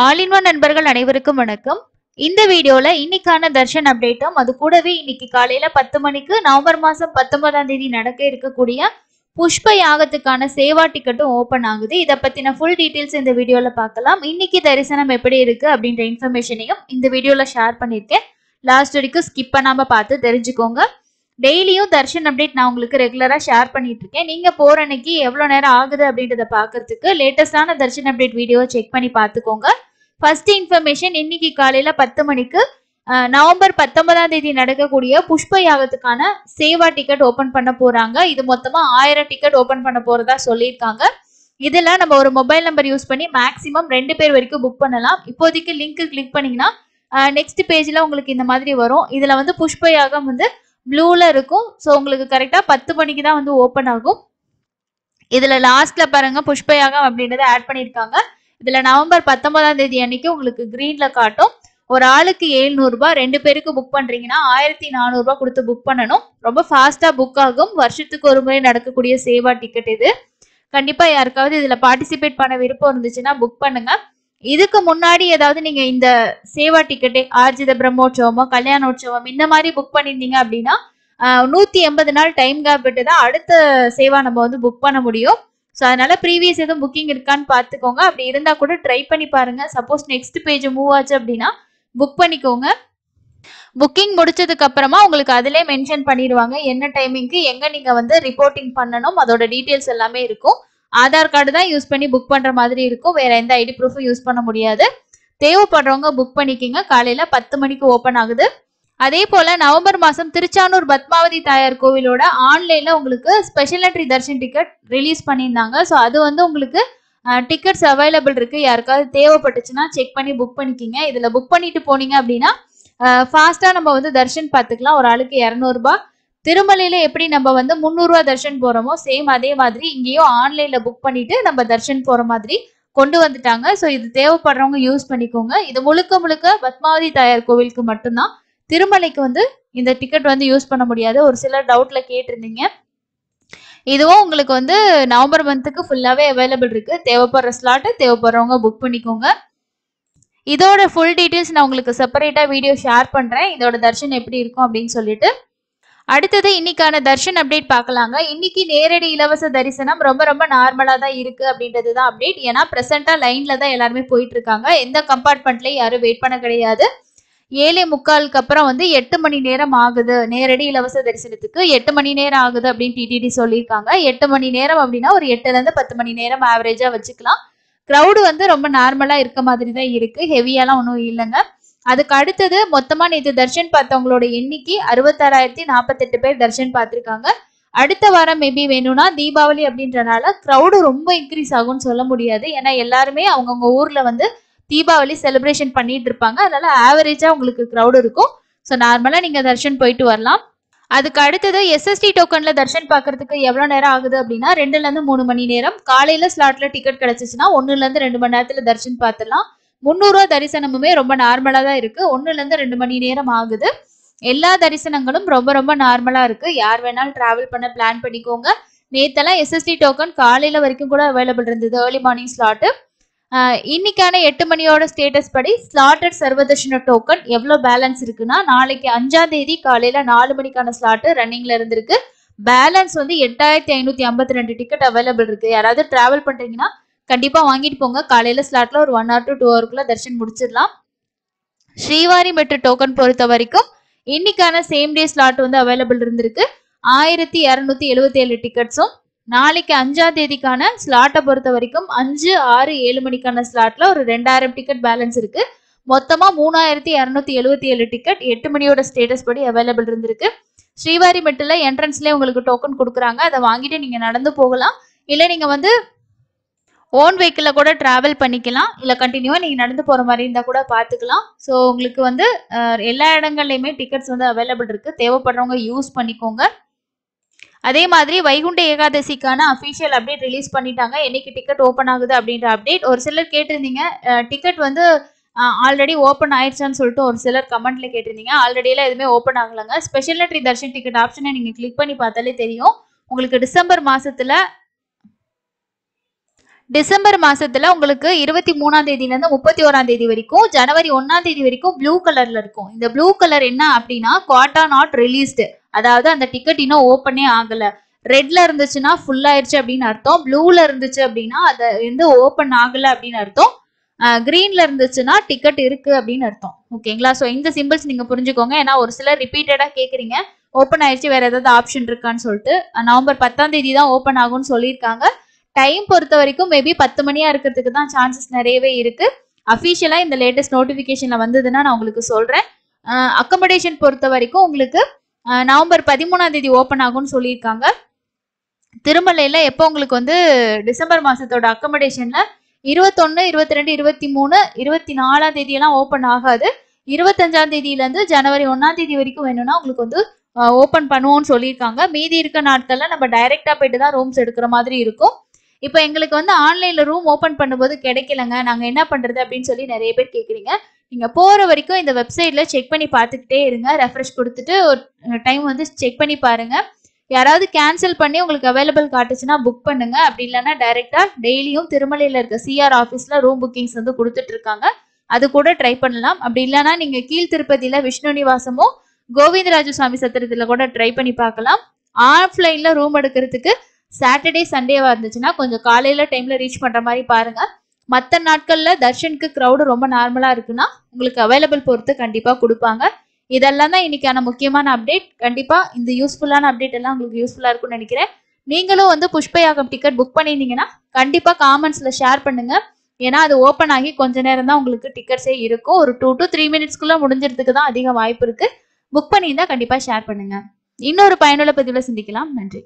All in one நண்பர்கள் அனைவருக்கும் வணக்கம். இந்த வீடியோல இன்னைக்கான தர்ஷன் அப்டேட்டும் அது கூடவே இன்னைக்கு காலையில 10 மணிக்கு நவம்பர் மாசம் 19ஆம் தேதி நடக்க இருக்கக்கூடிய புஷ்ப யாகத்துக்கான சேவா டிக்கெட்டும் ஓபன் ஆகுது. இத பத்தின ஃபுல் டீடைல்ஸ் இந்த வீடியோல பார்க்கலாம். இன்னைக்கு தரிசனம் எப்படி இருக்கு அப்படின்ற இன்ஃபர்மேஷனையும் இந்த வீடியோல ஷேர் பண்ணிருக்கேன். லாஸ்ட் வரைக்கும் ஸ்கிப் பண்ணாம பார்த்து தெரிஞ்சுக்கோங்க. டெய்லியும் தர்ஷன் அப்டேட் நான் உங்களுக்கு ரெகுலரா ஷேர் பண்ணிட்டு இருக்கேன். நீங்க போற அன்னைக்கு எவ்வளவு நேரம் ஆகுது அப்படின்றத பாக்குறதுக்கு லேட்டஸ்டான தர்ஷன் அப்டேட் வீடியோவை செக் பண்ணி பார்த்துக்கோங்க. ஃபர்ஸ்ட் இன்ஃபர்மேஷன், இன்னைக்கு காலையில 10 மணிக்கு நவம்பர் 19ஆம் தேதி நடக்கக்கூடிய புஷ்ப யாகத்துக்கான சேவா டிக்கெட் ஓபன் பண்ண போறாங்க. இது மொத்தமா 1000 டிக்கெட் ஓபன் பண்ண போறதா சொல்லியிருக்காங்க. இதுல நம்ம ஒரு மொபைல் நம்பர் யூஸ் பண்ணி மேக்ஸிமம் 2 பேர் வரைக்கும் புக் பண்ணலாம். இப்போதைக்கு லிங்க் கிளிக் பண்ணீங்கன்னா நெக்ஸ்ட் பேஜ்ல உங்களுக்கு இந்த மாதிரி வரும். இதுல வந்து புஷ்ப யாகம் வந்து ப்ளூல இருக்கும். ஸோ உங்களுக்கு கரெக்டா 10 மணிக்கு தான் வந்து ஓப்பன் ஆகும். இதுல லாஸ்ட்ல பாருங்க புஷ்ப யாகம் அப்படின்றத ஆட் பண்ணிருக்காங்க. இதுல நவம்பர் 19ஆம் தேதி அன்னைக்கு உங்களுக்கு கிரீன்ல காட்டும். ஒரு ஆளுக்கு 700 ரூபாய், 2 பேருக்கு புக் பண்றீங்கன்னா 1400 ரூபாய் கொடுத்து புக் பண்ணணும். ரொம்ப ஃபாஸ்டா புக் ஆகும். வருஷத்துக்கு ஒரு முறை நடக்கக்கூடிய சேவா டிக்கெட் இது. கண்டிப்பா யாருக்காவது இதுல பார்ட்டிசிபேட் பண்ண விருப்பம் இருந்துச்சுன்னா புக் பண்ணுங்க. இதுக்கு முன்னாடி ஏதாவது நீங்க இந்த சேவா டிக்கெட்டே ஆர்ஜித பிரம்மோற்சவமோ கல்யாணோற்சவம் இந்த மாதிரி புக் பண்ணிருந்தீங்க அப்படின்னா 180 நாள் டைம் கேப் விட்டு தான் அடுத்த சேவா நம்ம வந்து புக் பண்ண முடியும். ஸோ அதனால ப்ரீவியஸ் எதுவும் புக்கிங் இருக்கான்னு பார்த்துக்கோங்க. அப்படி இருந்தா கூட ட்ரை பண்ணி பாருங்க. சப்போஸ் நெக்ஸ்ட் பேஜ் மூவ் ஆச்சு அப்படின்னா புக் பண்ணிக்கோங்க. புக்கிங் முடிச்சதுக்கு அப்புறமா உங்களுக்கு அதிலே மென்ஷன் பண்ணிடுவாங்க என்ன டைமிங்க்கு எங்க நீங்க வந்து ரிப்போர்ட்டிங் பண்ணணும், அதோட டீட்டெயில்ஸ் எல்லாமே இருக்கும். ஆதார் கார்டு தான் யூஸ் பண்ணி புக் பண்ற மாதிரி இருக்கும். வேற எந்த ஐடி ப்ரூஃபும் யூஸ் பண்ண முடியாது. தேவைப்படுறவங்க புக் பண்ணிக்கிங்க. காலையில 10 மணிக்கு ஓப்பன் ஆகுது. அதே போல நவம்பர் மாசம் திருச்சானூர் பத்மாவதி தாயார் கோவிலோட ஆன்லைன்ல உங்களுக்கு special entry darshan ticket release பண்ணியிருந்தாங்க. ஸோ அது வந்து உங்களுக்கு டிக்கெட்ஸ் அவைலபிள் இருக்கு. யாருக்காவது தேவைப்பட்டுச்சுன்னா செக் பண்ணி புக் பண்ணிக்கிங்க. இதுல புக் பண்ணிட்டு போனீங்க அப்படின்னா ஃபாஸ்டா நம்ம வந்து தர்ஷன் பார்த்துக்கலாம். ஒரு ஆளுக்கு 200 ரூபாய். திருமலையில எப்படி நம்ம வந்து 300 ரூபாய் தர்ஷன் போறோமோ சேம் அதே மாதிரி இங்கேயும் ஆன்லைன்ல புக் பண்ணிட்டு நம்ம தர்ஷன் போற மாதிரி கொண்டு வந்துட்டாங்க. ஸோ இது தேவைப்படுறவங்க யூஸ் பண்ணிக்கோங்க. இது முழுக்க முழுக்க பத்மாவதி தாயார் கோவிலுக்கு மட்டும்தான். திருமலைக்கு வந்து இந்த டிக்கெட் வந்து யூஸ் பண்ண முடியாது. ஒரு சிலர் டவுட்ல கேட்டிருந்தீங்க. இதுவும் உங்களுக்கு வந்து நவம்பர் மந்த்துக்கு ஃபுல்லாவே அவைலபிள் இருக்கு. தேவைப்படுற ஸ்லாட் தேவைப்படுறவங்க புக் பண்ணிக்கோங்க. இதோட ஃபுல் டீடைல்ஸ் நான் உங்களுக்கு செப்பரேட்டா வீடியோ ஷேர் பண்றேன். இதோட தர்ஷன் எப்படி இருக்கும் அப்படின்னு சொல்லிட்டு. அடுத்தது இன்னைக்கான தர்ஷன் அப்டேட் பார்க்கலாங்க. இன்னைக்கு நேரடி இலவச தரிசனம் ரொம்ப ரொம்ப நார்மலா தான் இருக்கு அப்படின்றது தான் அப்டேட். ஏன்னா பிரசன்டா லைன்ல தான் எல்லாருமே போயிட்டு இருக்காங்க. எந்த கம்பார்ட்மெண்ட்லயும் யாரும் வெயிட் பண்ண கிடையாது. 7:45க்கு அப்புறம் வந்து 8 மணி நேரம் ஆகுது. நேரடி இலவச தரிசனத்துக்கு 8 மணி நேரம் ஆகுது அப்படின்னு டிடிடி சொல்லியிருக்காங்க. 8 மணி நேரம் அப்படின்னா ஒரு 8ல இருந்து 10 மணி நேரம் ஆவரேஜா வச்சுக்கலாம். கிரௌடு வந்து ரொம்ப நார்மலா இருக்க மாதிரி தான் இருக்கு. ஹெவியாலாம் ஒன்றும் இல்லைங்க. அதுக்கு அடுத்தது மொத்தமா நேற்று தர்ஷன் பார்த்தவங்களோட எண்ணிக்கை 66,048 பேர் தர்ஷன் பார்த்திருக்காங்க. அடுத்த வாரம் மேபி வேணும்னா தீபாவளி அப்படின்றனால கிரௌடு ரொம்ப இன்க்ரீஸ் ஆகும்னு சொல்ல முடியாது. ஏன்னா எல்லாருமே அவங்கவுங்க ஊர்ல வந்து தீபாவளி செலிப்ரேஷன் பண்ணிட்டு இருப்பாங்க. அதனால ஆவரேஜா உங்களுக்கு கிரௌடு இருக்கும். ஸோ நார்மலா நீங்க தர்ஷன் போயிட்டு வரலாம். அதுக்கு அடுத்தது எஸ்எஸ்டி டோக்கன்ல தர்ஷன் பார்க்கறதுக்கு எவ்வளவு நேரம் ஆகுது அப்படின்னா 2ல இருந்து 3 மணி நேரம். காலையில ஸ்லாட்ல டிக்கெட் கிடைச்சிச்சுன்னா 1ல இருந்து 2 மணி நேரத்துல தர்ஷன் பார்த்துடலாம். 300 ரூபாய் தரிசனமுமே ரொம்ப நார்மலா தான் இருக்கு. 1ல இருந்து 2 மணி நேரம் ஆகுது. எல்லா தரிசனங்களும் ரொம்ப ரொம்ப நார்மலா இருக்கு. யார் வேணாலும் டிராவல் பண்ண பிளான் பண்ணிக்கோங்க. நேத்தெல்லாம் எஸ்எஸ்டி டோக்கன் காலையில வரைக்கும் கூட அவைலபிள் இருந்தது, ஏர்லி மார்னிங் ஸ்லாட்டு. இன்னைக்கான 8 மணியோட ஸ்டேட்டஸ் படி ஸ்லாட்டட் சர்வதர்ஷன டோக்கன் எவ்வளவு பேலன்ஸ் இருக்குன்னா நாளைக்கு 5ஆம் தேதி காலையில 4 மணிக்கான ஸ்லாட் ரன்னிங்ல இருந்திருக்கு. பேலன்ஸ் வந்து 8552 டிக்கெட் அவைலபிள் இருக்கு. யாராவது டிராவல் பண்றீங்கன்னா கண்டிப்பா வாங்கிட்டு போங்க. காலையில ஸ்லாட்ல ஒரு 1 hour to 2 hourக்குள்ள தர்ஷன் முடிச்சிடலாம். ஸ்ரீவாரி மெட்ரோ டோக்கன் பொறுத்த வரைக்கும் இன்னைக்கான சேம் டே ஸ்லாட் வந்து அவைலபிள் இருந்திருக்கு. 1277 டிக்கெட்ஸும். நாளைக்கு 5ஆம் தேதிக்கான ஸ்லாட்டை பொறுத்த வரைக்கும் 5, 6, 7 மணிக்கான ஸ்லாட்ல ஒரு 2000 டிக்கெட் பேலன்ஸ் இருக்கு. மொத்தமா 3277 டிக்கெட் 8 மணியோட ஸ்டேட்டஸ் படி அவைலபிள் இருந்திருக்கு. ஸ்ரீவாரி மெட்டில் என்ட்ரன்ஸ்லேயே உங்களுக்கு டோக்கன் கொடுக்குறாங்க. அதை வாங்கிட்டு நீங்க நடந்து போகலாம். இல்லை நீங்க வந்து ஓன் வெஹிக்கிள்ல கூட டிராவல் பண்ணிக்கலாம். இல்லை கண்டினியூவா நீங்க நடந்து போற மாதிரி இருந்தா கூட பார்த்துக்கலாம். ஸோ உங்களுக்கு வந்து எல்லா இடங்கள்லையுமே டிக்கெட்ஸ் வந்து அவைலபிள் இருக்கு. தேவைப்படுறவங்க யூஸ் பண்ணிக்கோங்க. அதே மாதிரி வைகுண்ட ஏகாதசிக்கான அஃபிஷியல் அப்டேட் ரிலீஸ் பண்ணிட்டாங்க. என்னைக்கு டிக்கெட் ஓப்பன் ஆகுது அப்படின்ற அப்டேட். ஒரு சிலர் கேட்டிருந்தீங்க டிக்கெட் வந்து ஆல்ரெடி ஓப்பன் ஆயிடுச்சான்னு சொல்லிட்டு ஒரு சிலர் கமெண்ட்ல கேட்டிருந்தீங்க. ஆல்ரெடியெல்லாம் எதுவுமே ஓப்பன் ஆகலைங்க. ஸ்பெஷல் என்ட்ரி தர்ஷன் டிக்கெட் ஆப்ஷனை நீங்க கிளிக் பண்ணி பார்த்தாலே தெரியும். உங்களுக்கு டிசம்பர் மாசத்துல உங்களுக்கு 23ஆம் தேதியில இருந்து 31ஆம் தேதி வரைக்கும், ஜனவரி 1ஆம் தேதி வரைக்கும் ப்ளூ கலர்ல இருக்கும். இந்த ப்ளூ கலர் என்ன அப்படின்னா குவாட்டா நாட் ரிலீஸ்டு, அதாவது அந்த டிக்கெட் இன்னும் ஓப்பனே ஆகல. ரெட்ல இருந்துச்சுன்னா ஃபுல் ஆயிடுச்சு அப்படின்னு அர்த்தம், ப்ளூல இருந்துச்சு அப்படின்னா அதை வந்து ஓப்பன் ஆகல அப்படின்னு அர்த்தம், கிரீன்ல இருந்துச்சுன்னா டிக்கெட் இருக்கு அப்படின்னு அர்த்தம். ஓகேங்களா? ஸோ இந்த சிம்பிள்ஸ் நீங்க புரிஞ்சுக்கோங்க. ஏன்னா ஒரு சிலர் ரிப்பீட்டடா கேக்குறீங்க ஓப்பன் ஆயிடுச்சு வேற ஏதாவது ஆப்ஷன் இருக்கான்னு சொல்லிட்டு. நவம்பர் 10ஆம் தேதி தான் ஓப்பன் ஆகும்னு சொல்லியிருக்காங்க. டைம் பொறுத்த வரைக்கும் மேபி 10 மணியா இருக்கிறதுக்கு தான் சான்சஸ் நிறையவே இருக்கு. அஃபிஷியலா இந்த லேட்டஸ்ட் நோட்டிபிகேஷன்ல வந்ததுன்னா நான் உங்களுக்கு சொல்றேன். அக்கமடேஷன் பொறுத்த வரைக்கும் உங்களுக்கு நவம்பர் 13ஆம் தேதி ஓப்பன் ஆகும்னு சொல்லியிருக்காங்க. திருமலையில எப்போ உங்களுக்கு வந்து டிசம்பர் மாசத்தோட அக்கமடேஷன்ல 21, 22, 23, 24ஆம் தேதி எல்லாம் ஓப்பன் ஆகாது. 25ஆம் தேதியில இருந்து ஜனவரி 1ஆம் தேதி வரைக்கும் வேணும்னா உங்களுக்கு வந்து ஓப்பன் பண்ணுவோம்னு சொல்லியிருக்காங்க. மீதி இருக்க நாட்கள்ல நம்ம டைரக்டா போயிட்டு தான் ரூம்ஸ் எடுக்கிற மாதிரி இருக்கும். இப்போ எங்களுக்கு வந்து ஆன்லைன்ல ரூம் ஓப்பன் பண்ணும்போது கிடைக்கலங்க, நாங்க என்ன பண்றது அப்படின்னு சொல்லி நிறைய பேர் கேக்குறீங்க. நீங்க போற வரைக்கும் இந்த வெப்சைட்ல செக் பண்ணி பார்த்துக்கிட்டே இருங்க. ரெஃப்ரெஷ் கொடுத்துட்டு ஒரு டைம் வந்து செக் பண்ணி பாருங்க. யாராவது கேன்சல் பண்ணி உங்களுக்கு அவைலபிள் காட்டுச்சுன்னா புக் பண்ணுங்க. அப்படி இல்லைன்னா டைரக்டா டெய்லியும் திருமலையில இருக்க சிஆர் ஆஃபீஸ்ல ரூம் புக்கிங்ஸ் வந்து கொடுத்துட்டு இருக்காங்க, அது கூட ட்ரை பண்ணலாம். அப்படி இல்லைன்னா நீங்க கீழ் திருப்பதியில விஷ்ணு நிவாசமோ கோவிந்தராஜ சுவாமி சத்திரத்துல கூட ட்ரை பண்ணி பார்க்கலாம். ஆஃப்லைன்ல ரூம் எடுக்கிறதுக்கு சாட்டர்டே சண்டேவா இருந்துச்சுன்னா கொஞ்சம் காலையில டைம்ல ரீச் பண்ற மாதிரி பாருங்க. மற்ற நாட்கள்ல தர்ஷனுக்கு க்ரௌடு ரொம்ப நார்மலா இருக்குன்னா உங்களுக்கு அவைலபிள் பொறுத்து கண்டிப்பா கொடுப்பாங்க. இதெல்லாம் தான் இன்னைக்கான முக்கியமான அப்டேட். கண்டிப்பா இந்த யூஸ்ஃபுல்லான அப்டேட் எல்லாம் உங்களுக்கு யூஸ்ஃபுல்லா இருக்கும்னு நினைக்கிறேன். நீங்களும் வந்து புஷ்பயாகம் டிக்கெட் புக் பண்ணியிருந்தீங்கன்னா கண்டிப்பா காமெண்ட்ஸ்ல ஷேர் பண்ணுங்க. ஏன்னா அது ஓப்பன் ஆகி கொஞ்ச நேரம் தான் உங்களுக்கு டிக்கெட்ஸே இருக்கும். ஒரு 2 to 3 மினிட்ஸ்க்குள்ள முடிஞ்சிறதுக்கு தான் அதிக வாய்ப்பு இருக்கு. புக் பண்ணியிருந்தா கண்டிப்பா ஷேர் பண்ணுங்க. இன்னொரு பயனுள்ள பதிவுல சந்திக்கலாம். நன்றி.